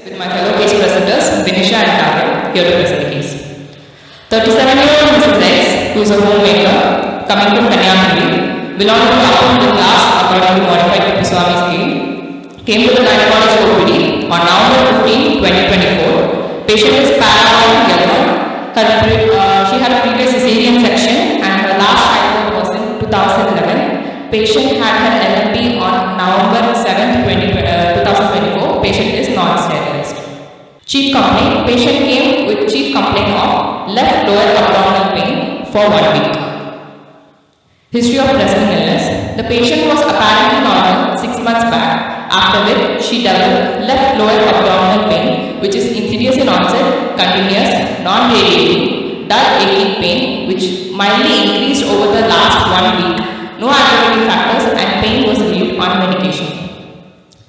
With my fellow case presenters, Vinisha and Nigam, here to present the case. 37-year-old Mrs. X, who is a homemaker, coming from Kanyakumari, belonging to upper middle class according to modified Kupuswami scheme, came to the gynaecologist OBD on November 15, 2024. Patient is paranoid yellow. She had a previous cesarean section and her last childbirth was in 2011. Patient had her LMP on November 7, 2024. Patient is non-sterilized. Chief complaint. Patient came with chief complaint of left lower abdominal pain for 1 week. History of wrestling illness. The patient was apparently normal 6 months back, after which she developed left lower abdominal pain, which is insidious in onset, continuous, non-radiating, dull aching pain, which mildly increased over the last 1 week. No aggravating factors and pain was relieved on medication.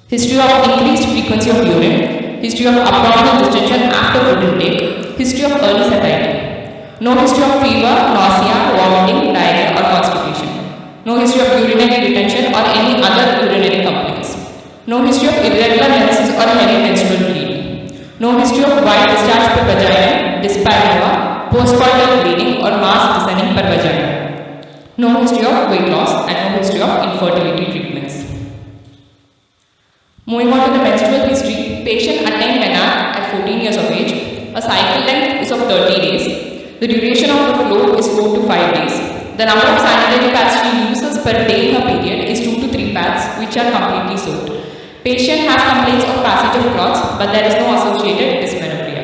History of increased frequency of urine. History of abdominal distension after food intake. History of early satiety. No history of fever, nausea, vomiting, diarrhea or constipation. No history of urinary retention or any other urinary complaints. No history of irregular menses or heavy menstrual bleeding. No history of white discharge per vagina, dyspareunia, postcoital bleeding or mass descending per vagina. No history of weight loss and no history of infertility treatments. Moving on to the menstrual history, patient attained menarche at 14 years of age. A cycle length is of 30 days. The duration of the flow is 4 to 5 days. The number of sanitary pads she uses per day in her period is 2 to 3 pads, which are completely soaked. Patient has complaints of passage of clots, but there is no associated dysmenorrhea.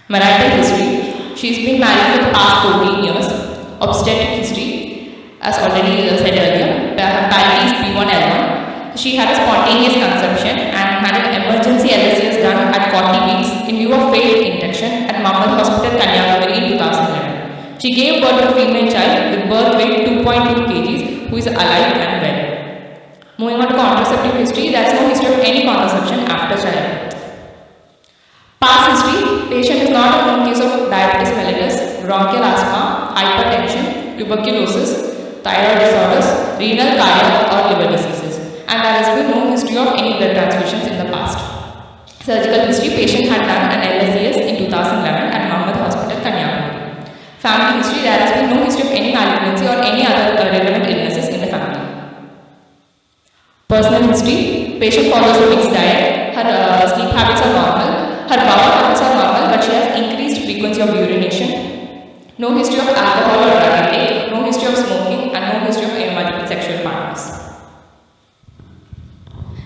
Marital history. She's been married for the past 14 years. Obstetric history, as already said earlier, her parent is P1L1. She had a spontaneous conception and had an emergency LSCS done at 40 weeks in view of failed induction at Mammal Hospital, Kanyakumari in 2011. She gave birth to a female child with birth weight 2.2 kg who is alive and well. Moving on to contraceptive history, there is no history of any contraception after childbirth. Past history, patient is not a known case of diabetes mellitus, bronchial asthma, hypertension, tuberculosis, thyroid disorders, renal, cardiac or liver diseases, and there has been no history of any blood transfusions in the past. Surgical history, patient had done an LSCS in 2011 at Mammal Hospital, Kanyakumari. Family history, there has been no history of any malignancy or any other relevant illnesses in the family. Personal history, patient follows a mixed diet, her sleep habits are normal, her bowel habits are normal but she has increased frequency of urination. No history of alcohol or drug intake, no history of smoking and no history of multiple sexual partners.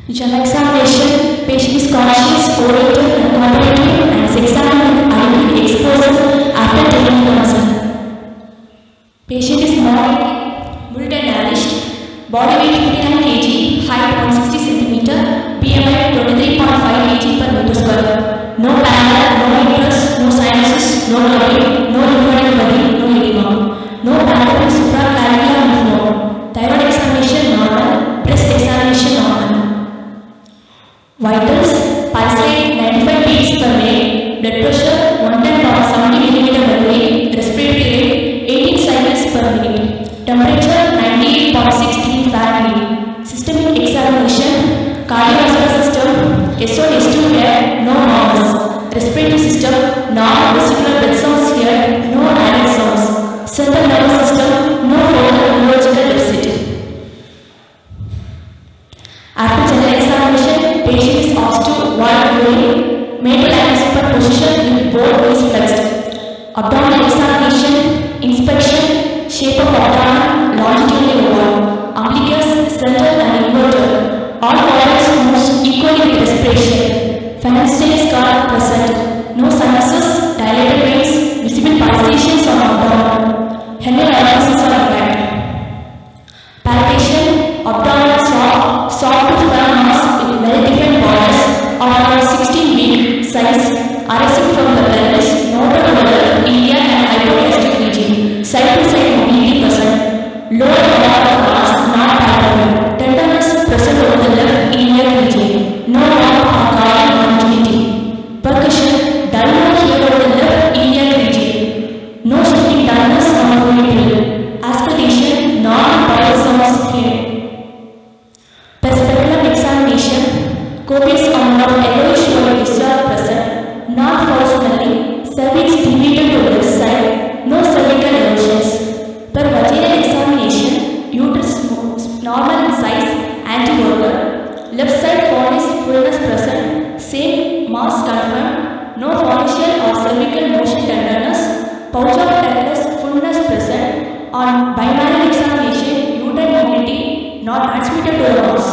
General examination, patient is conscious, oriented and cooperative and is examined with adequate exposure after taking consent. Patient is moderate, built and nourished, body weight 59 kg, height 160 cm, BMI 23.5 kg per meter square. No pallor, no interest, no sinuses, no clubbing, no lymphatic body, no edema. No palpable supraclavicular lymph node. Thyroid examination normal, breast examination normal. Vitals, pulse rate 95 beats per minute, blood pressure 110/70 mm mercury, respiratory rate 18 cycles per minute, temperature 98.6 degree Fahrenheit. Systemic examination, cardiovascular system, S1 S2 air, no noise. Respiratory system, non-vesicular breath sounds here, no added sounds. Central nervous system, no focal neurological deficit. After general examination, patient is asked to void urine, made to line position with both knees flexed. Abdominal examination, inspection, shape of abdomen, longitudinal wall, umbilicus, central and inverted. All organs moves equally with respiration. Phalansteal scar present. No sinuses, dilated veins, visible pulsations on abdomen. Henry orifices are intact. Palpation, abdominal soft to firm mass with well-defined borders of around 16 week size arising from the pelvis, motor order, iliac and hypogastric normal in size, anti-worker. Left side fornix fullness present, same mass confirmed, no fornicial or cervical motion tenderness, pouch of tenderness fullness present. On binary examination, uterine mobility not transmitted to the mass.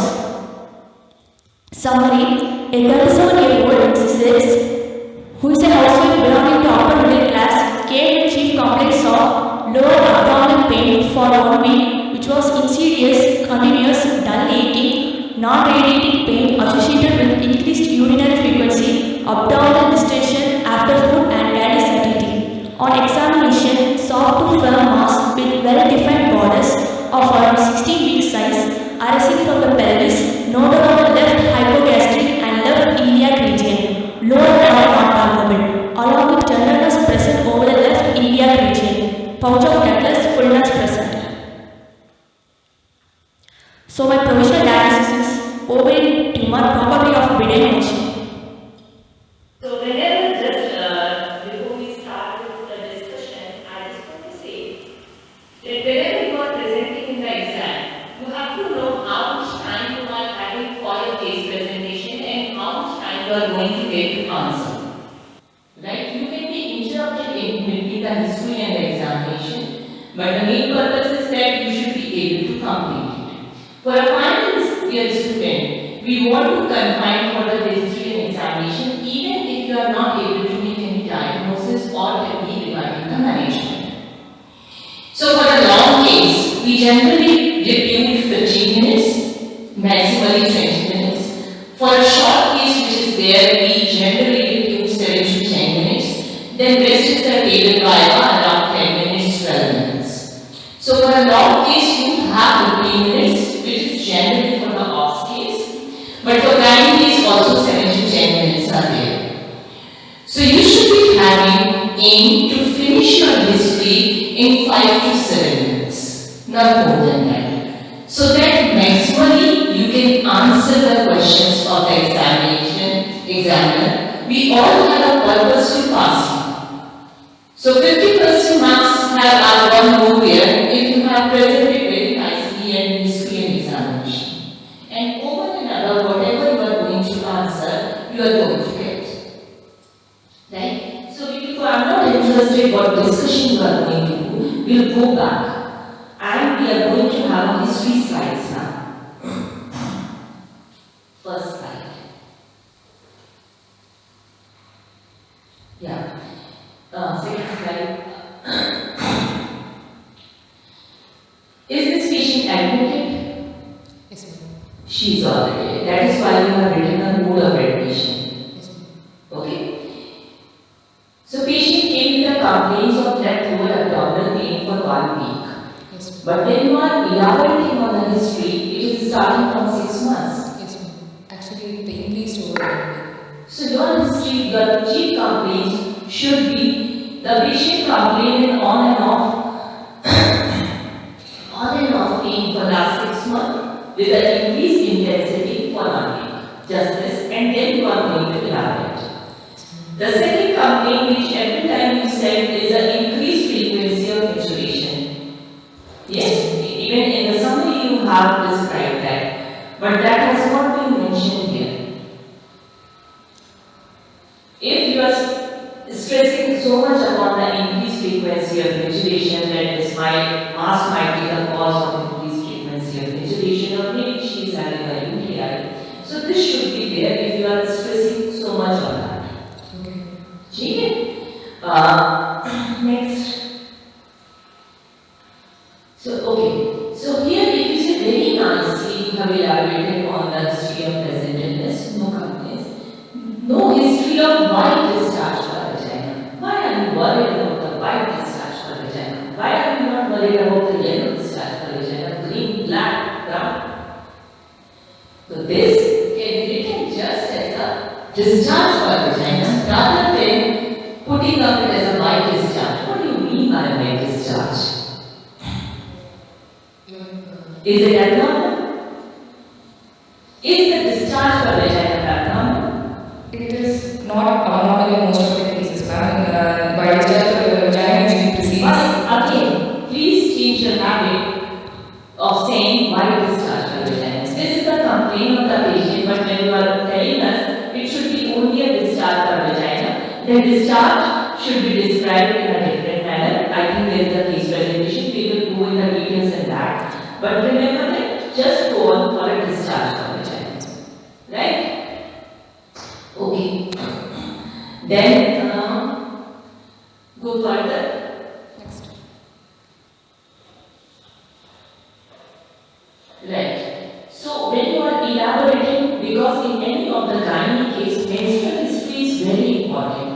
Summary: a 37-year-old Mrs. who is a housewife belonging to upper middle class came with chief complaints of lower abdominal pain for 1 week, which was insidious, continuous, dull aching, non-radiating pain associated with increased urinary frequency, abdominal distension after food and daddy satiety. On examination, soft to firm mass with well-defined borders of around 16 week size arising from the pelvis, nodal on the left hypogastric and left iliac region, lower or not palpable, along with tenderness present over the left iliac region, pouch of Douglas fullness present. So my provisional diagnosis is ovarian tumor, probably of benign nature. So whenever before we start with the discussion, I just want to say that whenever you are presenting in the exam, you have to know how much time you are having for your case presentation and how much time you are going to get to answer. Right? You can be interrupted in between the history and the examination, but the main purpose is that you should be able to complete it. For a final year student, we want to confine for the history and examination even if you are not able to make any diagnosis or technique regarding the management. So for a long case, we generally repute 15 minutes, maximally 20 minutes. For a short case which is there, we generally repute 7 to 10 minutes. Then rest is the table viva around 10 minutes, 12 minutes. So for a long case, you have 15 minutes, which is generally for the off case. But for gynae case, also 7 to 10 minutes are there. So you should be having aim to finish your history in 5 to 7 minutes, not more than that. So that maximally you can answer the questions of the examiner. We all have a purpose to pass you. So 50% marks are gone nowhere if you have presented very nicely and history and examination. And over and above whatever you are going to answer, you are going to get. Right? So if you are not interested what discussion you are going to do, we will go back. And we are going to have history slides now. First slide. Yeah. Second slide. Is this patient admitted? Yes, ma'am. She is already. That is why you have written a mode of admission. Yes, ma'am. Okay. So patient came with the complaints of left lower abdominal pain for 1 week. Yes, ma'am. But when you are elaborating on the history, it is starting from 6 months. Yes, ma'am. Actually, the increased over. So your history, your chief complaints should be the patient complaining on and off pain for last 6 months with an increased intensity for 1 week. Just this, and then you are going to elaborate. The second complaint, which every time you said, is an increased frequency of maturation. Yes, even in the summary you have described that, but that has not been mentioned here. If you are stressing so much upon the increased frequency of maturation, that this mass might be the cause of increased frequency of maturation, or maybe she is having a UTI. So this should be there if you are stressing so much on that. Okay. Next. So okay. So here if you see very nicely, you have elaborated on the history of present illness, no complaints, no history of white discharge for vagina. Why are you worried about the white discharge for vagina? Why are you not worried about the yellow discharge for vagina? Green, black, brown. So this can be written just as a discharge for vagina rather than putting up it as a white discharge. What do you mean by a white discharge? Is it abnormal? Is the discharge for vagina abnormal? It is not abnormal in most of the cases, ma'am. By discharge, the vagina usually precedes. Again, please change your habit of saying white discharge. name of the patient, but when you are telling us, it should be only a discharge for vagina. The discharge should be described in a different manner. I think there is a case presentation. We will go in the details in that. But remember that just go on for a discharge for vagina. Right? Okay. Then go further. Next. Right. So when you are elaborating, because in any of the gynae case, menstrual history is very important.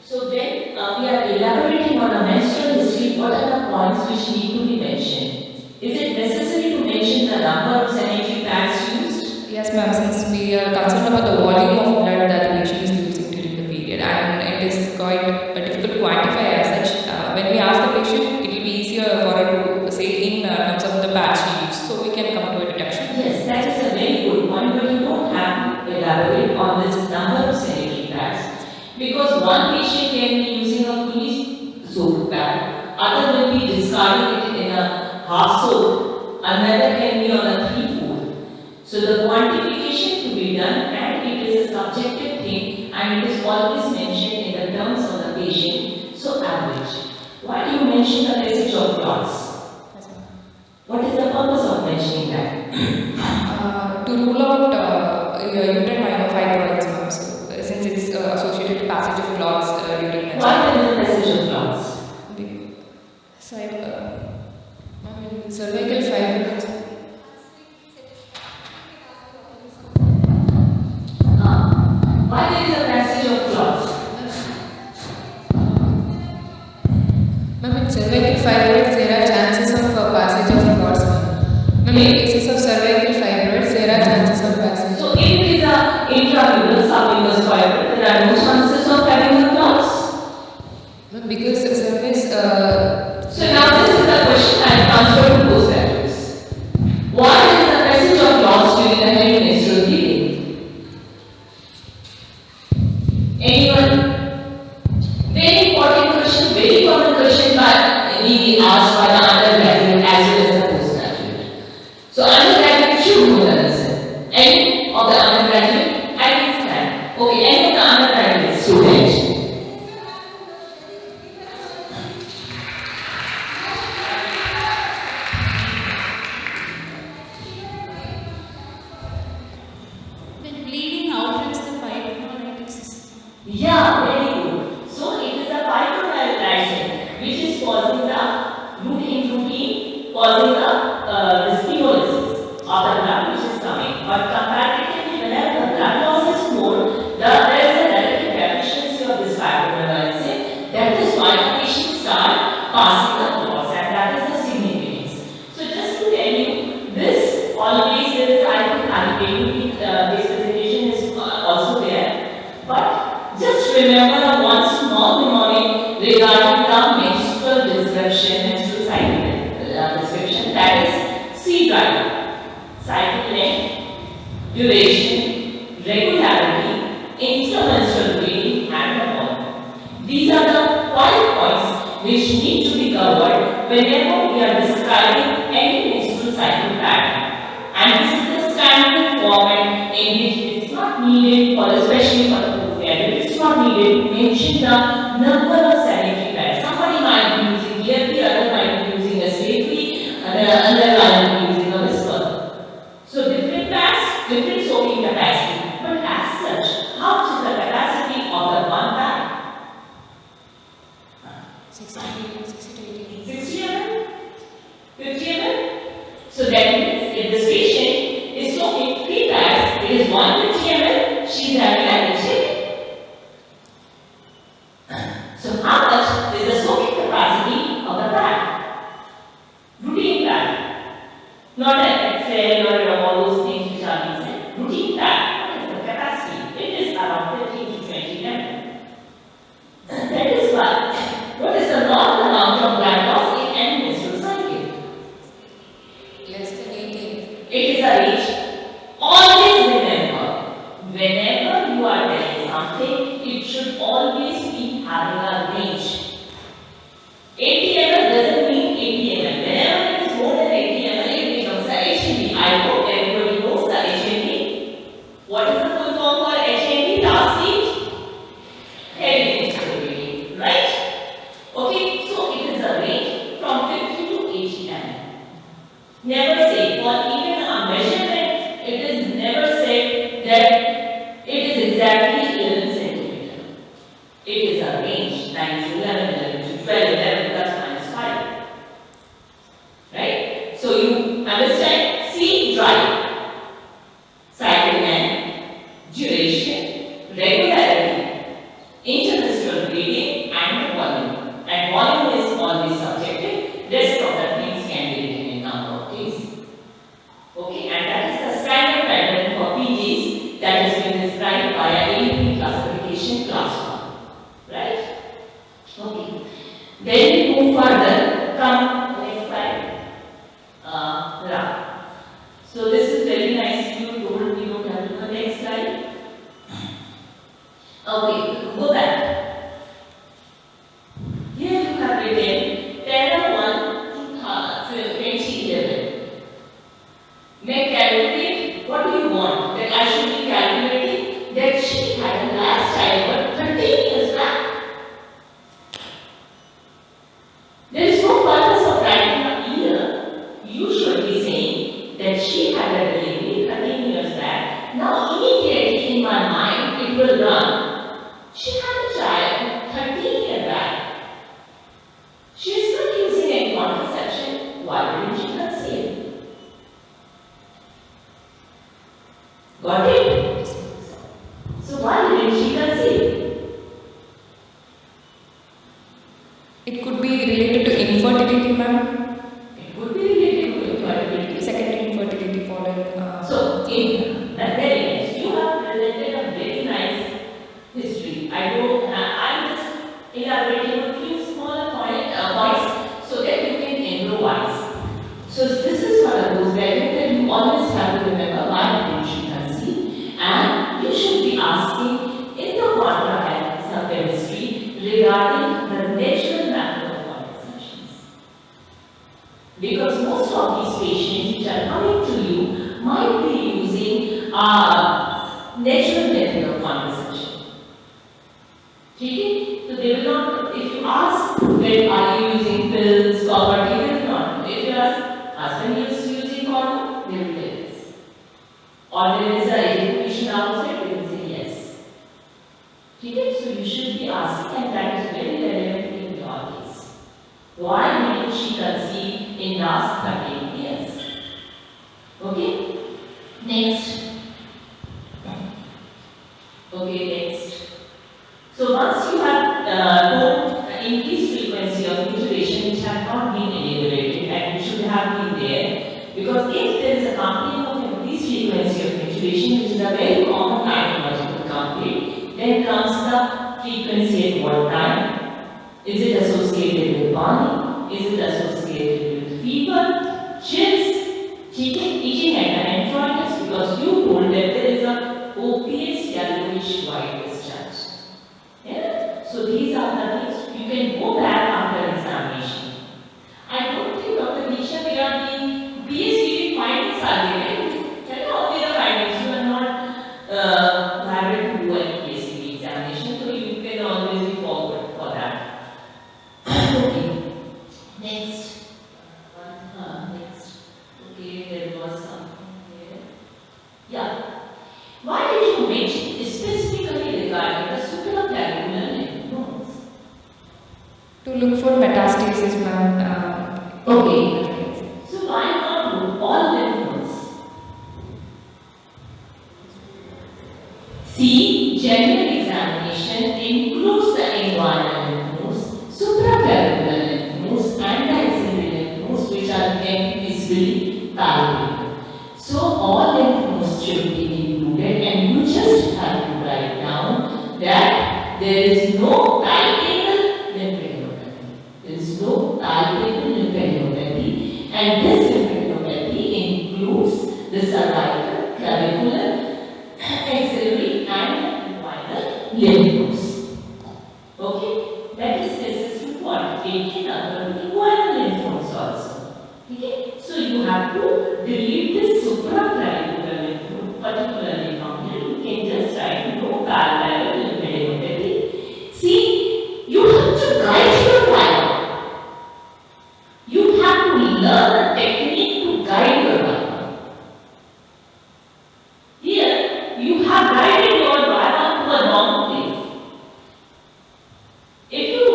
So when we are elaborating on a menstrual history, what are the points which need to be mentioned? Is it necessary to mention the number of sanitary pads used? Yes, ma'am, since we are concerned about the volume of blood that the patient is using during the period, and it is quite difficult to quantify as such. When we ask the patient, it will be easier for her to say in terms of the pads she used, so we can come to a detection. Yes, that is a very good point, but you don't have to elaborate on this number of sanitary pads, because one patient can be using a fully soaked pad, other will be discarding it in a half soap, another can be on a 3/4. So the quantification to be done, and it is a subjective thing, and it is always mentioned in the terms of the patient. So average. Why do you mention the message of clots? What is the purpose of mentioning that? To rule out uterine myofibroids, ma'am. So, since it's associated with passage of clots during menstruation. Why there is a message of clots? Cervical fibroids. Why there is a passage of clots? Ma'am, in cervical fibroids, there are chances of passage of clots. Ma'am, in cases of cervical fibroids, there are chances of passage. So if it is a intramural submucous fibroid, there are no chances of having the clots. Ma'am, because cervix. So now this is the question I transfer to postgraduates. Why is the passage of clots during the heavy menstrual bleeding? Anyone? Very important question, very common question by we asked by the undergraduate as well as the postgraduate. So undergraduate should know the answer. Any of the undergraduate? I can stand. Okay, any of the undergraduate student? When bleeding outruns the fibrolytic system. Yeah, very good. So it is a fibrolytic which is causing the routine, causing the hemolysis of the blood which is coming. But comparatively, whenever the blood loss is more, there is a relative deficiency of this fibrolysis. That is why the patient start passing the clots, and that is the significance. So just to tell you, this always is, I think, this presentation is also there. But just remember one small mnemonic regarding the menstrual description, menstrual cycle description, that is C driver, cycle length, duration, regularity, intramenstrual bleeding, and the volume. These are the 5 points which need to be covered whenever we are describing any menstrual cycle pattern. And this is the standard format in which it's not needed for, especially for the postgraduate, it's not needed to mention the number of sanitary pads. Somebody might be using clearly, other might be using a safely, another might be using a whisper. So different pads, different soaking capacity. But as such, how much is the capacity of the one pad? 60 ml? 50 ml? So that means if this patient is soaking 3 pads, it is 150 ml, she is having an HA. So how much is the soaking capacity of the pad? Routine pad. Not an Excel or all those things which are being said. Routine pad. What is the capacity? It is around 15 to 20 ml. That is why. What is the normal amount of blood loss in any menstrual cycle? Less than 18. It is a range. Always remember, whenever you are 9 to 11, 11 to 12, 11 plus minus 5. Right? So you understand? C, dry. Cycle and duration, regularity, intervistral bleeding, and the volume. And volume is always subjective. Rest of the things can be written in number of days. Okay, and that is the standard pattern for PGs that has been described by a ABD classification class 1. Right? Okay. Then we move further. Come next slide. Ra. So this is very nice. You told me don't have to go next slide. Okay, go back. Here you have written Para 1 2011. May calculate, what do you want? That I should be calculating that she had a last child 13 years back. There is no purpose of writing a year. You should be saying that she had a delivery 13 years back. Now immediately in my mind it will run. She had a child 13 years back. She is not using any contraception. Why didn't she conceive? Got it? So why didn't she conceive? It could be related to infertility, ma'am. It could be related to infertility. Secondary infertility following. So, in the very next, you have presented a very nice history. I'm just elaborating a few smaller points so that you can improvise. So, this is one of those that you always have to remember why didn't she conceive, and you should be asking in the contract of chemistry regarding the natural method of contraceptions. Because most of these patients which are coming to you might be using natural method of contraception. Okay? So they will not, if you ask that are you using pills, copper, they will not. If you ask husband is using condom, they will tell yes. Or there is a education outside, they will say yes. Okay? So you should be asking, and that is very relevant in your case. Why did she conceive in last 13 years? Okay? Next. Okay, next. So once you have known the increased frequency of mutilation which have not been elaborated and which should have been there, because if there is a complaint of increased frequency of mutilation, which is a very common gynecological complaint, then comes the frequency at what time? Is it associated with burning? Is it associated with fever, chills, itching at the introitus? Because you told that there is a opiate yellowish white discharge. Yeah? So these are the things you can go back after examination. I don't think Dr. Nisha, we are the BSc findings are given. Tell me only the findings. You are not liable to do any BSc examination, so you can always be forward for that. Okay. Next. Next. Okay, there was something here. Yeah. Why did you mention specifically regarding the supraclavicular lymph nodes? To look for metastasis, ma'am. Okay. So why not do all lymph nodes? C. General examination includes the inguinal lymph nodes, supraclavicular lymph nodes, and the axillary lymph nodes, which are visibly palpable. So all lymph nodes should be included, and you just have to write down that there is no palpable lymphadenopathy. There is no palpable lymphadenopathy, and this lymphadenopathy includes the cervical, clavicular, axillary, and inguinal lymph nodes. Okay, that is consistent to what? Taking other inguinal lymph nodes also. Okay, so you have to delete this supraclavicular lymph node, particularly from here. You can just write no palpable lymphadenopathy. See, you have to guide your bladder. You have to learn a technique to guide your bladder. Here, you have guided your bladder to a wrong place. If you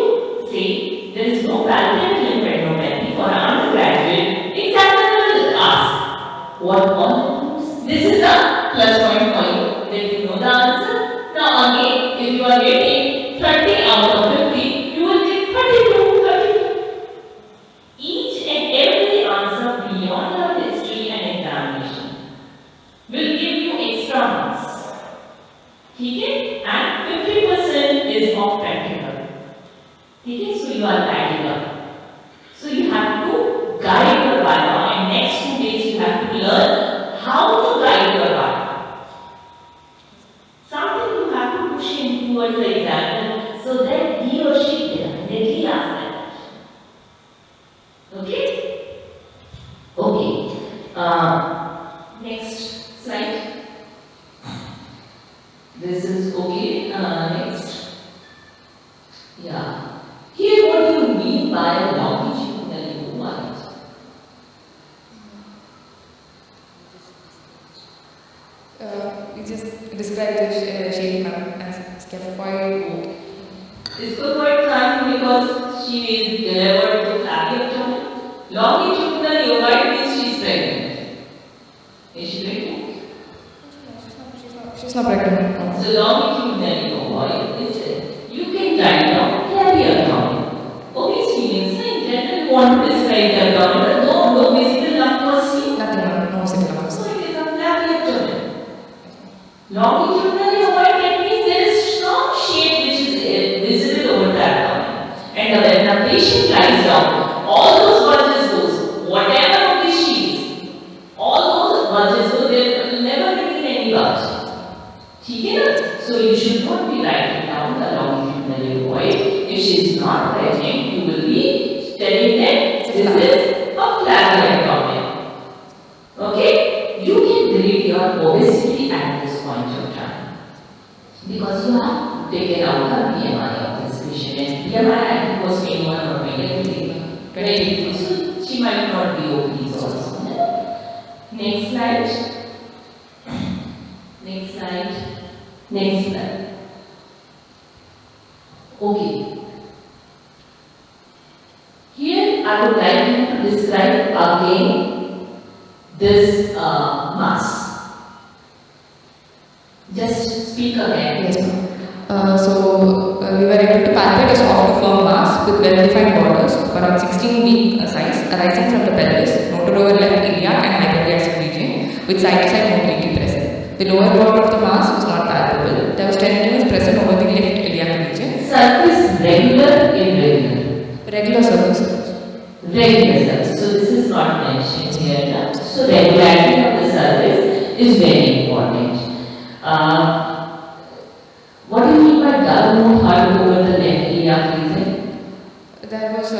There is no palpable lymphadenopathy for an undergraduate. Examiner will ask, what all includes? This is the plus point for you, that you know the answer. Now again, if you are getting 30 out of 50, you will get 32. Each and every answer beyond your history and examination will give you extra marks. Okay? And 50% is of practical. Okay? So you are adding up. So you have to guide your bio, and next 2 days you have to learn how to guide your bio. Something you have to push him towards the examiner so that he or she definitely asks that. Okay? Okay. Next slide. This is okay. Next. Yeah. Here, what do you mean by longitudinal movement? You just describe the shape as scaphoid. Is scaphoid trying because she is delivered to flabby abdomen? Longitudinal ovoid means she is pregnant. Is she pregnant? She's not pregnant. So longitudinal ovoid is it. You can write down flabby abdomen. Obese females in general want to describe the abdomen, but no visible lump was seen. Nothing, no visible lump. So it is a flabby abdomen. Longitudinally ovoid, that means there is some shape which is visible over the abdomen. And when the patient lies down, all those bulges goes, whatever of the sheets, all those bulges go, there will never remain any bulge. Okay? So you should not be writing down the longitudinal ovoid. If she is not pregnant, you will be telling that this is a flabby abdomen. Okay? You can grade your obesity at this point of time because you have taken out the BMI of this patient, and BMI I think was 21 or 23. So she might not be obese also. Next slide. Next slide. Next slide. Okay. Here I would like you to describe again this mass. Just speak again. Yes, ma'am. We were able to palpate a soft firm mass with well-defined borders of around 16-week size arising from the pelvis, noted over left iliac and hypoglossal region with side-to-side mobility present. The lower border of the mass was not palpable. There was tenderness present over the left iliac region. Surface regular, irregular. Regular surface. Regular surface. So this is not mentioned here. So regularity of the surface is very important. What do you mean by dull node hard over the left iliac region? There was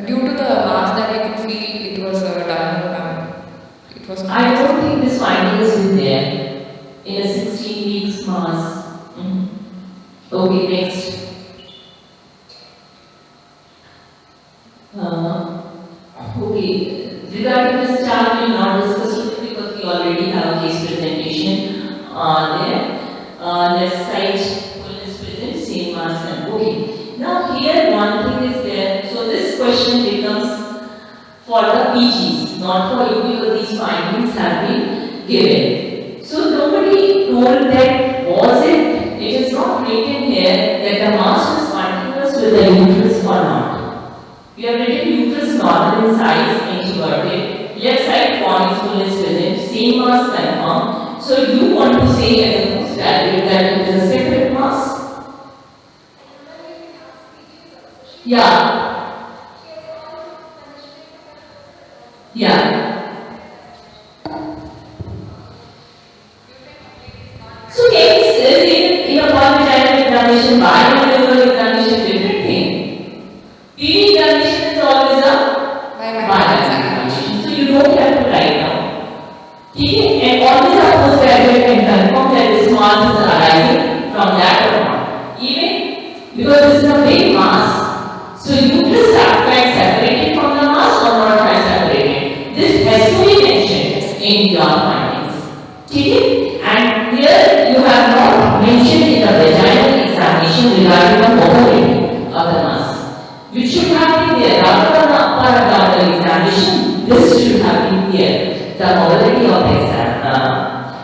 due to the mass that I could feel, it was dull. It was. I don't think this finding is there in a 16 weeks mass. Okay, next. Okay, regarding this chart, we will not discuss it because we already have a case presentation there. Left side full is present, same mass and okay. Now here one thing is there. So this question becomes for the PGs, not for you because these findings have been given. So nobody told that was it. It is not written here that the mass is continuous with the uterus or not. We have written uterus normal in size, introverted, left side form is full is present, same mass confirmed. So you want to say as a postgraduate that it is a separate mass? Yeah. Yeah. So case is in a polyvaginal examination, bilateral examination, different thing. PV examination is always a bilateral examination. So you don't have to write down. Okay? And always a postgraduate can confirm that this mass is arising from that or not. Even because this is a big mass, so uterus tract separated from the mass or not tract separated. This has to be mentioned in your findings. Okay? And here you have not mentioned in the vaginal examination regarding the mobility of the mass. this should have been here, the modality of exam.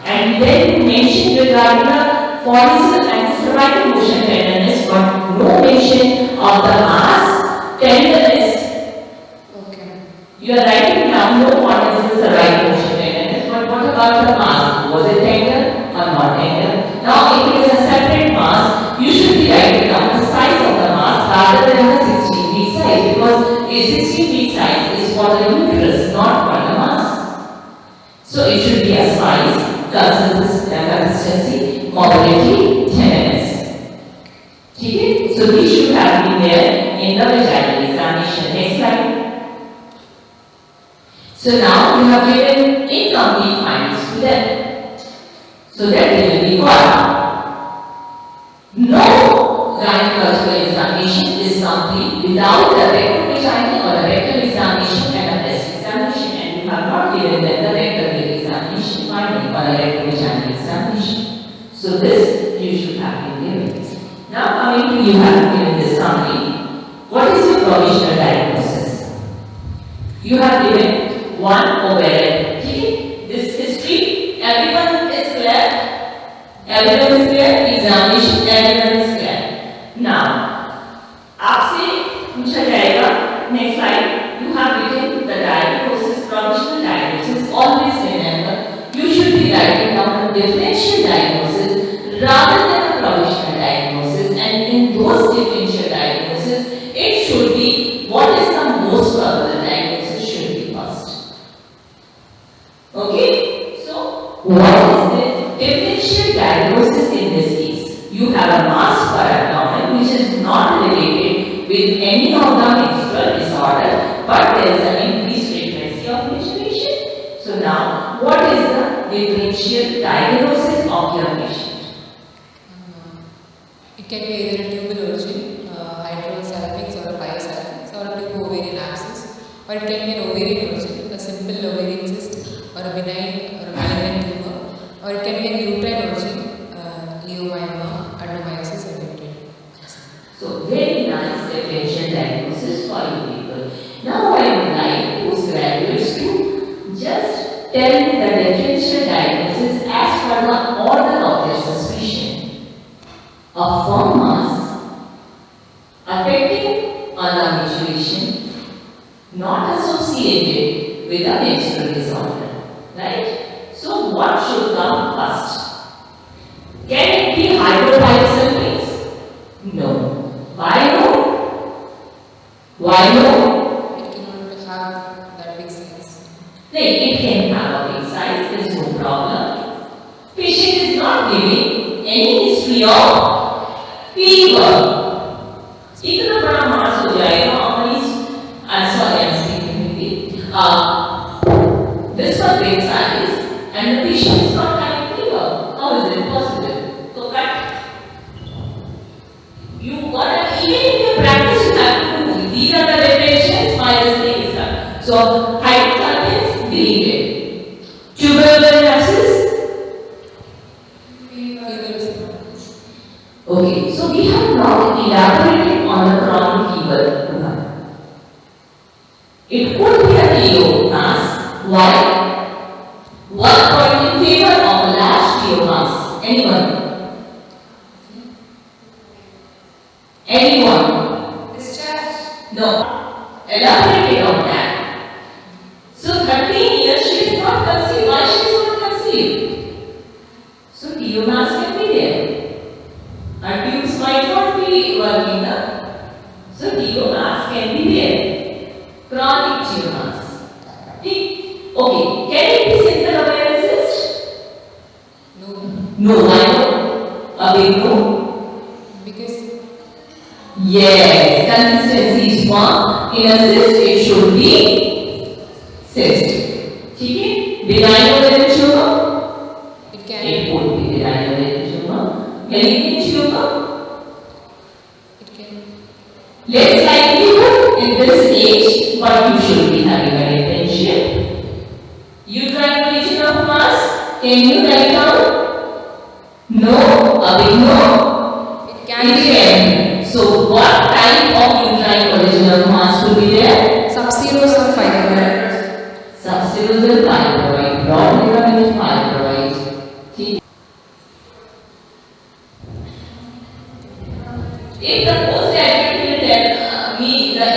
And then mention regarding the follicle and cervical motion tenderness, but no mention of the mass tenderness. Okay. You are writing down no follicle and cervical motion tenderness, but what about the mass? Was it tender or not tender? Now, if it is a separate mass, you should be writing down the size of the mass rather than the 16-week size, because a 16-week size is for the uterus, not for the mass. So it should be a size, consistency, mobility, tenderness. Okay? So these should have been there in the vaginal examination. Next slide. So now you have given incomplete findings to them. So that they will be called. No gynecological examination is complete without the rectal vaginal or the rectal examination and a breast examination, and you have not given them the rectal examination finding or a rectal vaginal examination. So this you should have been given. Now coming to you have given this summary. What is your provisional diagnosis? You have given one ovarian. This history, everyone is clear. Everyone is clear. Examination, everyone is clear. Now, आपसे पूछा जाएगा. Next slide. You have written the diagnosis, provisional diagnosis. Always remember, you should be writing down a differential diagnosis rather than a provisional diagnosis. And in those differential diagnoses, it should be what is the most probable diagnosis should be first. Okay? So, what is the differential diagnosis in this case? You have a mass per abdomen which is not related with any of the menstrual disorder, but there is an increased frequency of menstruation. So now, what is the differential diagnosis of your patient? It can be either a tubal origin, hydrosalpinx or a pyosalpinx, or a tube ovarian abscess, or it can be an ovarian origin, a simple ovarian cyst, or a benign or a malignant tumor, or it can be a uterine origin, leiomyoma, adenomyosis, or uterine. So very nice differential diagnosis for you people. Now I would like postgraduates to just tell me the differential diagnosis as per the order of their suspicion. A firm mass affecting on the menstruation, not associated with a menstrual disorder, right? So what should come first? Can it be hydropyosalpinx? No. Why no? Why no? It cannot have that big size. No, it can have a big size, there is no problem. Patient is not giving any history of fever. इतना बड़ा मास हो जाएगा और this was big size and the patient is not having fever. How is it possible? So cut. You got even in your practice you have to do. These are the definitions by the things. So hydrosalpinx deleted. Tubercular abscess. Okay, so we have not elaborated on the chronic fever. It could be a TO mass. Why? One point in favor of a large TO mass. Anyone? Anyone? Discharge? No. Elaborated on that. So 13 years she is not conceived. Why she is not conceived? So TO mass can be there. Our tubes might not be working now. So TO mass can be there. Chronic TO mass. Okay. Can it be central ovarian cyst? No. No. Why no? A big no? Because yes, consistency is formed. In a cyst, it should be cyst. Okay? Benign ovarian tumor? it can. It would be benign ovarian tumor. Malignant tumor? It can. Less likelihood in this age, but you should be having a differential. Uterine region of mass, can you write down? No, a big no. It can It be. can. So what type of uterine origin of mass will be there? Sub-zeros or fibroid.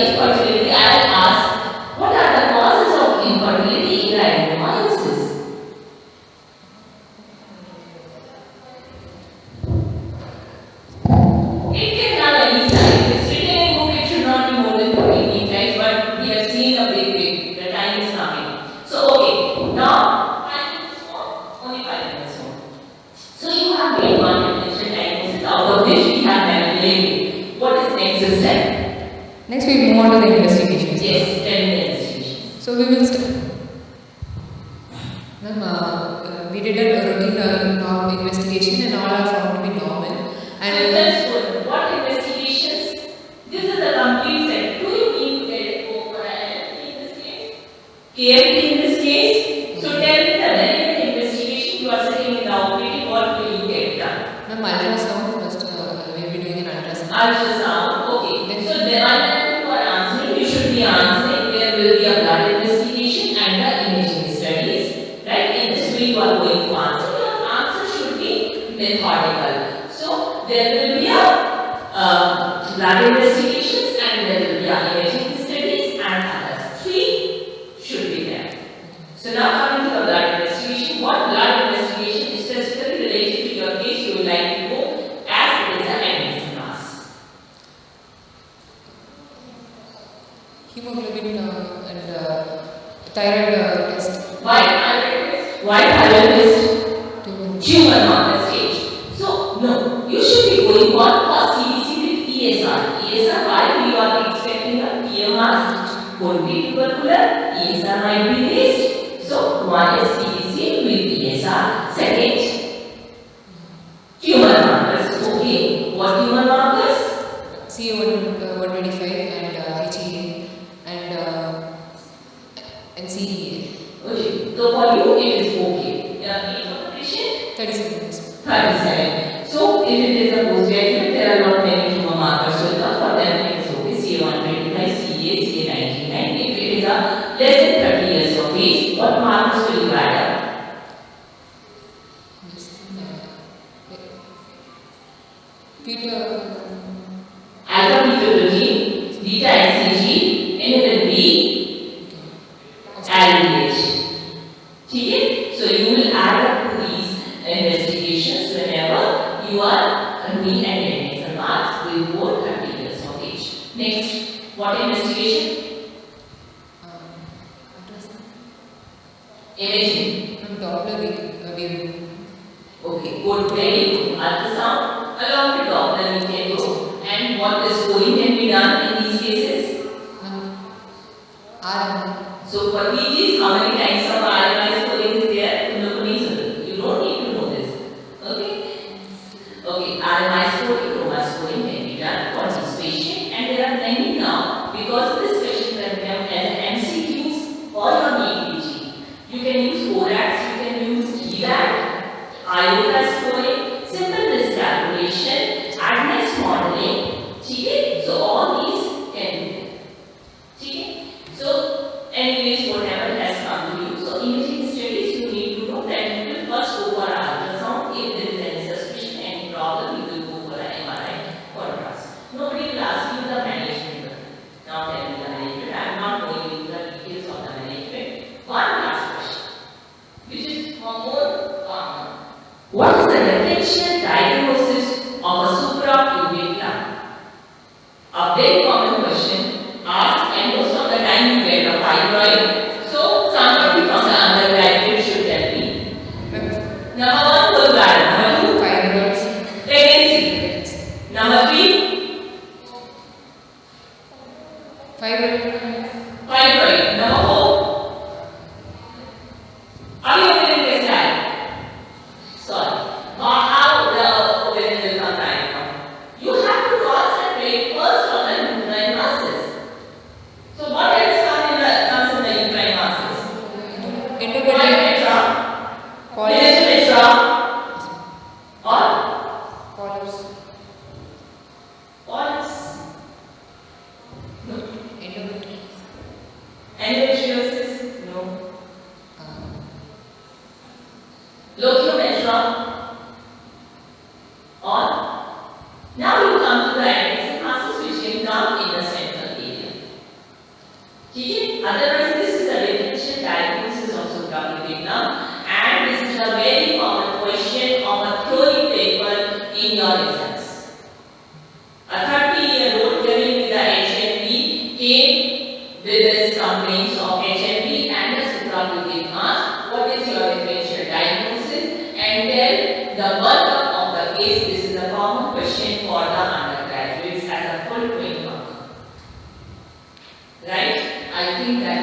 infertility, I will ask, what are the causes of infertility in the adenomyosis? It can have any size. It's written in book, it should not be more than 14 size, but we have seen a big, the time is coming. So, okay, now 5 minutes more, only 5 minutes more. So, you have made one differential diagnosis, out of which we have calculated. What is next step? Next we move on to the investigations. Yes, tell me the investigations. So we will start. Ma'am, we did a routine investigation and all are found to be normal. And that's good. What investigations? This is the complete set. Do you need to get it over in this case? KFT in this case? So tell me the relevant investigation you are sitting in the operating, what will you get done? ma'am, ultrasound first, we will be doing an ultrasound. Ultrasound, okay. Then, so the one that you are answering, you should be answering, there will be a blood investigation and the imaging studies. Right? In this way you are going to answer. Your answer should be methodical. So there will be a blood investigations and there will be a imaging studies and others. 3 should be there. So now coming to the blood investigation, what blood investigation is specifically related to your case you would like to go as it is an medicine class? Hemoglobin and thyroid test. Why thyroid test? Why thyroid test? Tumor marker stage. So no, you should be going for CBC with ESR. ESR, why we are expecting a PMR? Could be tubercular, ESR might be raised. So one is CBC with ESR. Second, tumor markers. Okay, what tumor markers? CA125 and HEA and CEA. Okay, so for you it is okay. Age of the patient? 37. 37. So if it is a postgraduate, there are not many tumor markers. So for them it is okay. CA125, CA, CA99. If it is a less than 30 years of age, what markers will you add up? Alpha beta beta ICG, inhibin B, LDH. Okay? So you will add up to these investigations whenever you are doing an medicine class with both 30 years of age. Next, what investigation? Imaging. Doppler we Okay, good, very good. Ultrasound along with Doppler you can go. And what is scoring can be done in these cases? RMI. So for PGs, how many types of RMI scoring is there? You don't need to know this. Okay? Okay, RMI scoring, chroma scoring can be done for this patient, and there are many now because of this patient can come as MCQs for your EBG. You can use ORATs, you can use GYNAECOLOGY, IOTA scoring, simple miscalculation, adness modeling. Okay? So all these can be there. Okay? So anyways, whatever has come to you. So imaging studies, you need to know that you will first go for an ultrasound. If there is any suspicion, any problem, you will go for an MRI contrast. Nobody will ask you the management. Now tell me the management. I am not going into the details of the management. One last question, which is more common. What is the differential diagnosis of a suprapubic gland? A very common question asked, and most of the time you get a fibroid. So somebody from the undergraduate should tell me. Number 1, full bladder. Number 2, fibroids. Pregnancy. Number 3, fibroid. Number 4, are you feeling this time? Sorry. How the ovarian will come right now? You have to concentrate first on the uterine masses. So what else comes in the uterine masses? Endometrium, or Polyps. polyps. No. Endometrium. Endometriosis? No. Lochiometrium? Or? Now you come to the adnexal masses which can come in the central area. Otherwise, this is a differential diagnosis of suprapubic and this is a very common question of a theory paper in your exams. A 30-year-old living with a HMP came with his complaints of HMP and the suprapubic mass. What is your differential diagnosis? And tell the workup of the case. This is a common question for the undergraduates as a full 20 mark. Right? I think that